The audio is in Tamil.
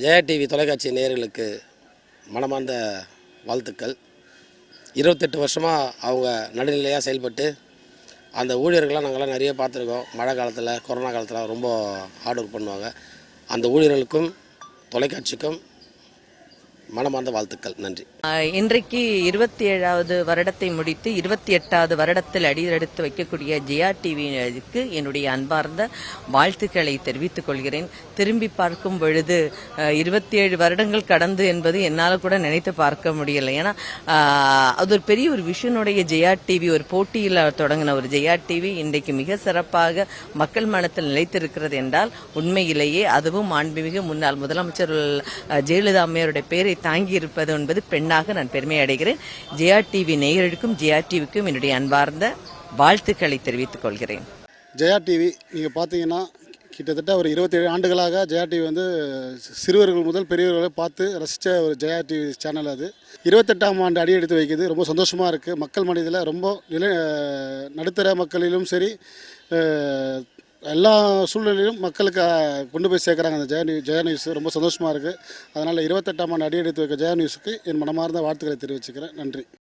ஜெயா டிவி தொலைக்காட்சி நேயர்களுக்கு மனமார்ந்த வாழ்த்துக்கள். 28 வருஷமாக அவங்க நடுநிலையாக செயல்பட்டு அந்த ஊழியர்கள்லாம் நாங்கள்லாம் நிறைய பார்த்துருக்கோம். மழை காலத்தில், கொரோனா காலத்தில் ரொம்ப ஹார்ட் ஒர்க் பண்ணுவாங்க. அந்த ஊழியர்களுக்கும் தொலைக்காட்சிக்கும் மனமார்ந்த வாழ்த்துக்கள். நன்றி. இன்றைக்கு 27வது வருடத்தை முடித்து 28வது வருடத்தில் அடியெடுத்து வைக்கக்கூடிய ஜெயா டிவிக்கு என்னுடைய அன்பார்ந்த வாழ்த்துக்களை தெரிவித்துக் கொள்கிறேன். திரும்பி பார்க்கும் பொழுது 27 வருடங்கள் கடந்து என்பது என்னால் கூட நினைத்து பார்க்க முடியலை. ஏன்னா அது ஒரு பெரிய ஒரு விஷனுடைய ஜெயா டிவி, ஒரு போட்டியில் தொடங்கின ஒரு ஜெயா டிவி இன்றைக்கு மிக சிறப்பாக மக்கள் மனத்தில் நிலைத்திருக்கிறது என்றால் உண்மையிலேயே அதுவும் மாண்புமிகு முன்னாள் முதலமைச்சர் ஜெயலலிதா அம்மையாருடைய பேரை தாங்கி இருப்பது என்பது பெண்ணாக நான் பெருமை அடைகிறேன். ஜெயா டிவி நேயர்களுக்கும் ஜெயா டிவிக்கும் என்னுடைய அன்பார்ந்த வாழ்த்துக்களை தெரிவித்துக் கொள்கிறேன். ஜெயா டிவி நீங்கள் பார்த்தீங்கன்னா கிட்டத்தட்ட ஒரு 27 ஆண்டுகளாக ஜெயா டிவி வந்து சிறுவர்கள் முதல் பெரியவர்களை பார்த்து ரசித்த ஒரு ஜெயா டிவி சேனல். அது 28ஆம் ஆண்டு அடி எடுத்து வைக்குது. ரொம்ப சந்தோஷமாக இருக்குது. மக்கள் மனதில் ரொம்ப நடுத்தர மக்களிலும் சரி எல்லா சூழ்நிலையிலும் மக்களுக்கு கொண்டு போய் சேர்க்குறாங்க அந்த ஜெயா நியூஸ். ரொம்ப சந்தோஷமாக இருக்குது. அதனால் 28ஆம் ஆண்டு அடி எடுத்து வைக்க ஜெயா நியூஸுக்கு என் மனமார்ந்த வாழ்த்துக்களை தெரிவிச்சுக்கிறேன். நன்றி.